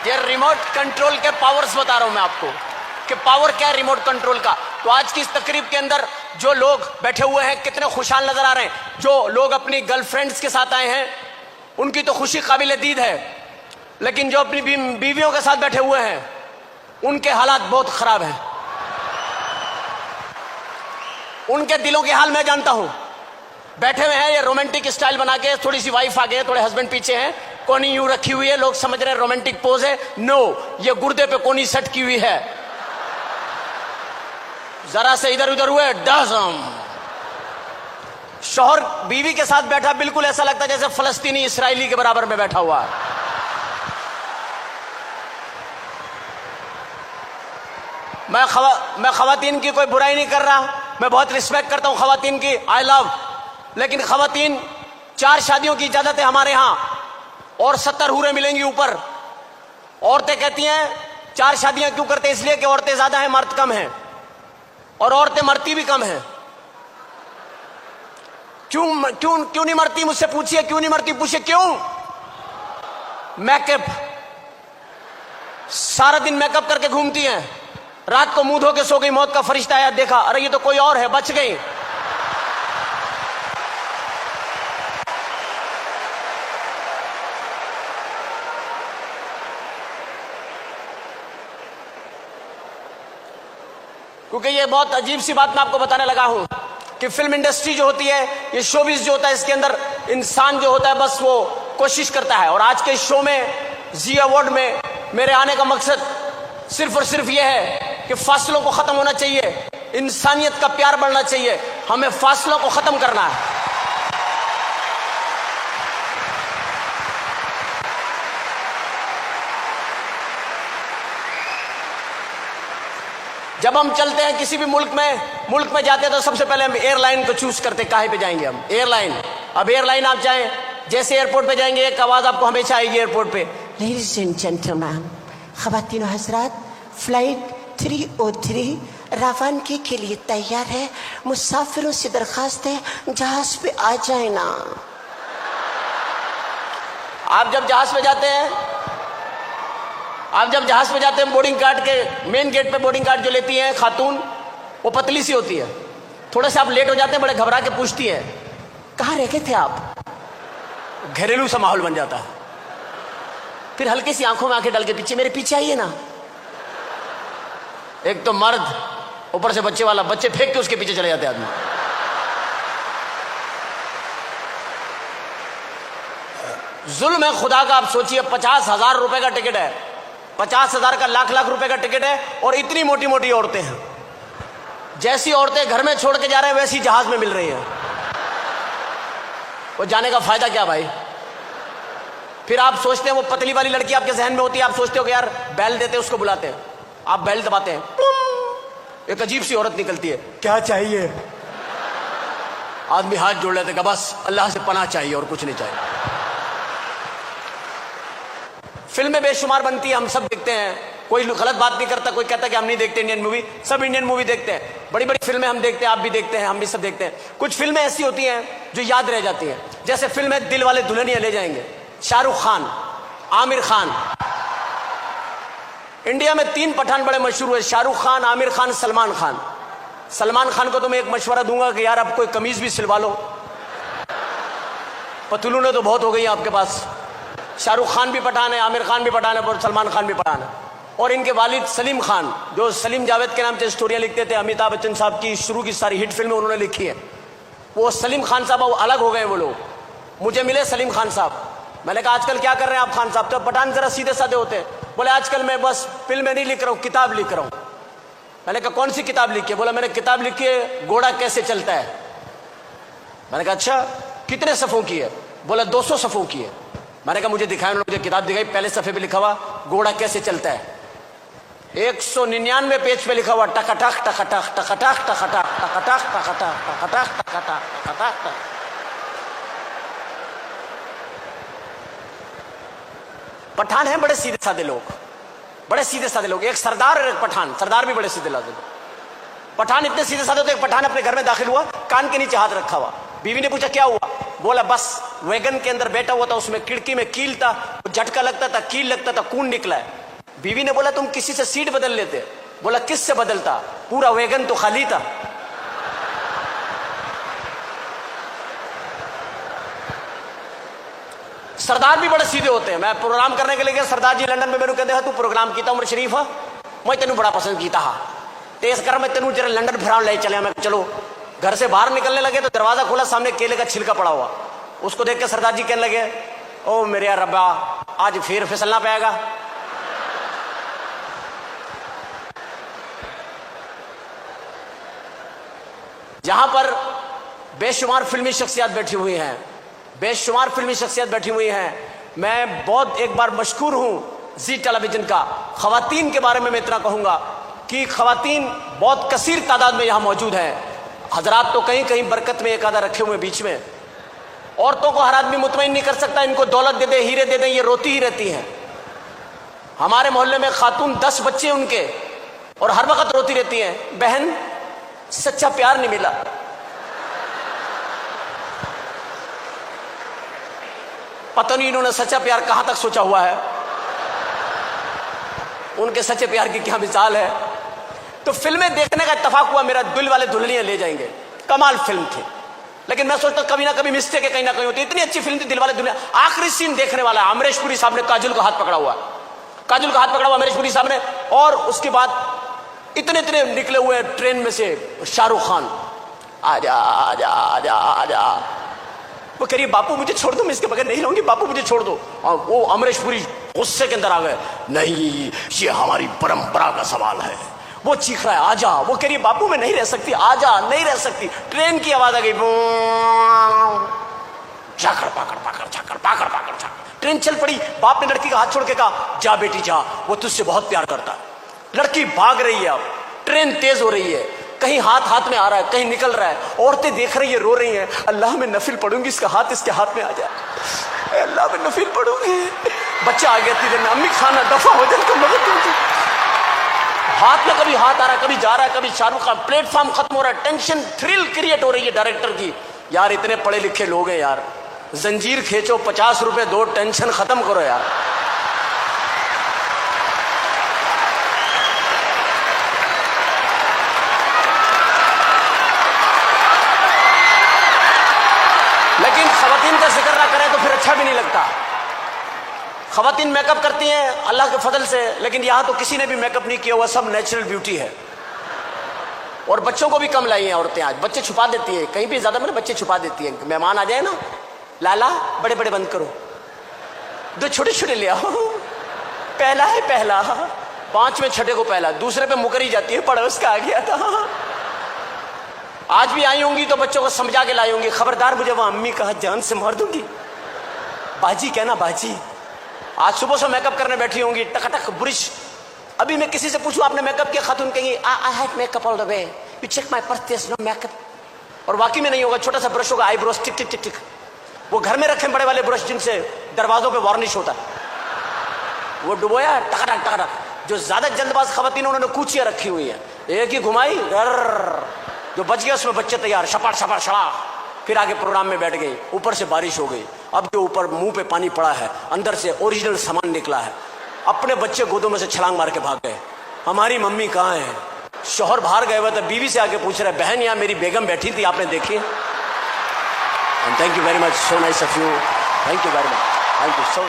ये remote control के powers बता रहा हूं मैं आपको कि पावर क्या है रिमोट कंट्रोल का। तो आज की इस तकरीब के अंदर जो लोग बैठे हुए हैं कितने खुशहाल नजर आ रहे हैं। जो लोग अपनी गर्लफ्रेंड्स के साथ आए हैं उनकी तो खुशी काबिल दीद है, लेकिन जो अपनी बीवियों के साथ बैठे हुए हैं उनके हालात बहुत खराब हैं। उनके दिलों के हाल मैं जानता हूं। बैठे हुए हैं ये रोमांटिक स्टाइल बना के, थोड़ी सी वाइफ आगे है, थोड़े हस्बैंड पीछे हैं, कोनी यूं रखी हुई है, लोग समझ रहे हैं रोमांटिक पोज है। नो, ये गुर्दे पे कोनी सेट की हुई है, जरा से इधर उधर हुए डजम। शौहर बीवी के साथ बैठा, बिल्कुल ऐसा लगता है जैसे फलस्तीनी इसराइली के बराबर में बैठा हुआ है। मैं खवातीन की कोई बुराई नहीं कर रहा, मैं बहुत रिस्पेक्ट करता हूं खवातीन की, आई लव। लेकिन खवातीन 4 शादियों की इजाजत है हमारे यहां और 70 हूरें मिलेंगी ऊपर। औरतें कहती हैं 4 शादियां क्यों करते हैं? इसलिए कि औरतें ज्यादा हैं, मर्द कम हैं, और औरतें मरती भी कम हैं। क्यों क्यों क्यों नहीं मरती? मुझसे पूछिए क्यों नहीं मरती, पूछिए क्यों? मेकअप, सारा दिन मेकअप करके घूमती हैं, रात को मुंह धो के सो गई, मौत का फरिश्ता आया, देखा अरे ये तो कोई और है, बच गई। क्योंकि ये बहुत अजीब सी बात मैं आपको बताने लगा हूं कि फिल्म इंडस्ट्री जो होती है, ये शोबिज जो होता है, इसके अंदर इंसान जो होता है बस वो कोशिश करता है। और आज के शो में, जी अवार्ड में मेरे आने का मकसद सिर्फ और सिर्फ ये है कि फासलों को खत्म होना चाहिए, इंसानियत का प्यार बढ़ना चाहिए, हमें फासलों को खत्म करना है। जब हम चलते हैं किसी भी मुल्क में जाते हैं तो सबसे पहले हम एयरलाइन को चूज करते हैं, काहे पे जाएंगे हम? एयरलाइन। अब एयरलाइन आप जाएं, जैसे एयरपोर्ट पे जाएंगे एक आवाज आपको हमेशा आएगी एयरपोर्ट पे, लेडीज एंड जेंटलमैन, ख़वातीन हज़रात, फ्लाइट 303 रवानगी के लिए तैयार है, मुसाफिरों से दरखास्त है जहाज पे आ जाए ना। आप जब जहाज पे जाते हैं बोर्डिंग कार्ड के मेन गेट पे बोर्डिंग कार्ड जो लेती हैं खातून, वो पतली सी होती है, थोड़े से आप लेट हो जाते हैं, बड़े घबरा के पूछती है कहाँ रह गए थे आप? घरेलू सा माहौल बन जाता है। फिर हल्की सी आंखों में आंखें डाल के पीछे, मेरे पीछे आइए ना। एक तो मर्द, ऊपर से बच्चे वाला, बच्चे फेंक के उसके पीछे चले जाते आदमी। जुल्म है खुदा का। आप सोचिए 50,000 रुपए का टिकट है, 50,000 का लाख रुपए का टिकट है, और इतनी मोटी मोटी औरतें हैं। जैसी औरतें घर में छोड़ के जा रहे हैं वैसी जहाज में मिल रही हैं। वो जाने का फायदा क्या भाई? फिर आप सोचते हैं वो पतली वाली लड़की आपके जहन में होती है, आप सोचते हो कि यार बैल देते हैं उसको बुलाते हैं, आप बैल दबाते हैं, एक अजीब सी औरत निकलती है, क्या चाहिए? आदमी हाथ जोड़ लेते हैं, बस अल्लाह से पनाह चाहिए और कुछ नहीं चाहिए। फिल्में बेशुमार बनती है, हम सब देखते हैं, कोई गलत बात नहीं करता, कोई कहता कि हम नहीं देखते इंडियन मूवी, सब इंडियन मूवी देखते हैं, बड़ी बड़ी फिल्में हम देखते हैं, आप भी देखते हैं, हम भी सब देखते हैं। कुछ फिल्में ऐसी होती हैं जो याद रह जाती हैं, जैसे फिल्म है दिल वाले दुल्हनिया ले जाएंगे, शाहरुख खान, आमिर खान। इंडिया में 3 पठान बड़े मशहूर हुए, शाहरुख खान, आमिर खान, सलमान खान। सलमान खान को तो मैं एक मशवरा दूंगा कि यार आप कोई कमीज भी सिलवा लो, पतलूने तो बहुत हो गई आपके पास। शाहरुख खान भी पठान है, आमिर खान भी पठान है, और सलमान खान भी पठान है। और इनके वालिद सलीम खान, जो सलीम जावेद के नाम से स्टोरियां लिखते थे, अमिताभ बच्चन साहब की शुरू की सारी हिट फिल्में उन्होंने लिखी है, वो सलीम खान साहब अलग हो गए। वो लोग मुझे मिले, सलीम खान साहब, मैंने कहा आजकल क्या कर रहे हैं आप खान साहब? तो पठान जरा सीधे साधे होते हैं। बोले आजकल मैं बस फिल्में नहीं लिख रहा हूँ, किताब लिख रहा हूँ। मैंने कहा कौन सी किताब लिखी है? बोला मैंने किताब लिखी है घोड़ा कैसे चलता है। मैंने कहा अच्छा, कितने सफ़ों की है? बोला 200 सफ़ों की है। मैंने कहा मुझे दिखाया, उन्होंने मुझे किताब दिखाई, पहले सफ़े पे लिखा हुआ घोड़ा कैसे चलता है, 199 पेज पे लिखा हुआ टकटक टकटक टकटक टकटक टकटक टकटक टकटक टकटक टकटक। पठान है बड़े सीधे साधे लोग, बड़े सीधे साधे लोग। एक सरदार और एक पठान, सरदार भी बड़े सीधे साधे लोग। पठान इतने सीधे साधे, तो एक पठान अपने घर में दाखिल हुआ, कान के नीचे हाथ रखा हुआ। बीवी ने पूछा क्या हुआ? बोला बस वैगन के अंदर बैठा हुआ था, उसमें खिड़की में कील था, झटका लगता था, कील लगता था, खून निकला है। बीवी ने बोला तुम किसी से सीट बदल लेते। बोला किस से बदलता, पूरा वैगन तो खाली था। सरदार भी बड़े सीधे होते हैं। मैं प्रोग्राम करने के लिए गया, सरदार जी लंदन में मेरे कहते हैं तू प्रोग्राम कीता उमर शरीफ है, मैं तेन बड़ा पसंद कीता हा, तेज कर मैं तेन जरा लंदन फिराउन ले चले। मैं चलो, घर से बाहर निकलने लगे तो दरवाजा खोला, सामने केले का छिलका पड़ा हुआ। उसको देख के सरदार जी कहने लगे ओ मेरे यार रब्बा, आज फिर फिसलना पाएगा। जहां पर बेशुमार फिल्मी शख्सियत बैठी हुई हैं, बेशुमार फिल्मी शख्सियत बैठी हुई हैं। मैं बहुत एक बार मशकूर हूं जी टेलीविजन का। खवातीन के बारे में मैं इतना कहूंगा कि खवातीन बहुत कसीर तादाद में यहां मौजूद हैं। हजरात तो कहीं कहीं बरकत में एक आधा रखे हुए बीच में। औरतों को हर आदमी मुतमईन नहीं कर सकता, इनको दौलत दे दे, हीरे दे दे, ये रोती ही रहती हैं। हमारे मोहल्ले में खातून 10 बच्चे उनके, और हर वक्त रोती रहती हैं, बहन सच्चा प्यार नहीं मिला। पता नहीं इन्होंने सच्चा प्यार कहां तक सोचा हुआ है, उनके सच्चे प्यार की क्या मिसाल है। तो फिल्में देखने का इत्तेफाक हुआ मेरा, दिल वाले दुल्हनिया ले जाएंगे, कमाल फिल्म थी। लेकिन मैं सोचता कभी ना कभी मिस्टेक है, कहीं ना कहीं होती। इतनी अच्छी फिल्म थी दिल वाले दुल्हनिया। आखिरी सीन देखने वाला, अमरीश पुरी साहब ने काजल का हाथ पकड़ा हुआ, काजल का हाथ पकड़ा हुआ अमरीश पुरी साहब ने, और उसके बाद इतने इतने निकले हुए ट्रेन में से शाहरुख खान, आजा आजा आजा आजा। वो कह रही बापू मुझे छोड़ दो, मैं इसके बगैर नहीं रहूंगी, बापू मुझे छोड़ दो। और वो अमरीश पुरी गुस्से के अंदर आ गए, नहीं ये हमारी परंपरा का सवाल है। वो चीख रहा है आजा, वो कह रही बापू मैं नहीं रह सकती, आजा, नहीं रह सकती। ट्रेन की आवाज आ गई, झाकड़ पाकड़ पाकड़ झाकड़ पाकड़ पाकड़ झाकड़। ट्रेन चल पड़ी। बाप ने लड़की का हाथ छोड़ के कहा जा बेटी जा, वो तुझसे बहुत प्यार करता है। लड़की भाग रही है, अब ट्रेन तेज हो रही है, कहीं हाथ हाथ में आ रहा है, कहीं निकल रहा है। औरतें देख रही है, रो रही हैं, अल्लाह में नफिल पढ़ूंगी, इसका हाथ इसके हाथ में आ जाए, अल्लाह में नफिल पढ़ूंगी। बच्चा आ गया तीर में, अम्मी खाना दफा हो जाए तो मगर हाथ में कभी हाथ आ रहा है, कभी जा रहा है, कभी शाहरुख खान। प्लेटफॉर्म खत्म हो रहा है, टेंशन थ्रिल क्रिएट हो रही है डायरेक्टर की। यार इतने पढ़े लिखे लोग हैं यार, जंजीर खींचो 50 रुपए दो, टेंशन खत्म करो यार। लेकिन खवातीन का जिक्र ना करें तो फिर अच्छा भी नहीं लगता। खवातीन मेकअप करती हैं अल्लाह के फजल से, लेकिन यहां तो किसी ने भी मेकअप नहीं किया हुआ, सब नेचुरल ब्यूटी है। और बच्चों को भी कम लाई हैं औरतें आज, बच्चे छुपा देती हैं, कहीं भी ज्यादा मेरे बच्चे छुपा देती हैं। मेहमान आ जाए ना, लाला बड़े बड़े बंद करो, दो छोटे छोटे ले आओ, पहला है पहला, 5वें छठे को पहला, दूसरे पे मुकरी जाती है, पड़ोस का आ गया था। आज भी आई होंगी तो बच्चों को समझा के लाई होंगी, खबरदार मुझे वहां अम्मी कहा जान से मार दूंगी, बाजी कहना बाजी। आज सुबह से मेकअप करने बैठी होंगी, टकटक ब्रिश। अभी मैं किसी से पूछूं आपने मेकअप किया, खातून कहेंगी I had makeup all the way, you check my purse, there is no makeup. और वाकई में नहीं होगा, छोटा सा ब्रश होगा, आईब्रोज टिक टिक टिक टिक। वो घर में रखे बड़े वाले ब्रश जिनसे दरवाजों पे वार्निश होता है, वो डुबोया टकटक टकटक। जो ज्यादा जल्दबाज खवातीन उन्होंने कूचियां रखी हुई है, एक ही घुमाई, जो बच गया उसमें बच्चे तैयार, शपा शपा शड़ा, फिर आगे प्रोग्राम में बैठ गई। ऊपर से बारिश हो गई, अब जो ऊपर मुंह पे पानी पड़ा है, अंदर से ओरिजिनल सामान निकला है। अपने बच्चे गोदों में से छलांग मार के भाग गए, हमारी मम्मी कहाँ है। शौहर बाहर गए हुए थे, बीवी से आके पूछ रहे बहन यहाँ मेरी बेगम बैठी थी, आपने देखी? And thank you very much, so nice of you, thank you very much, thank you so.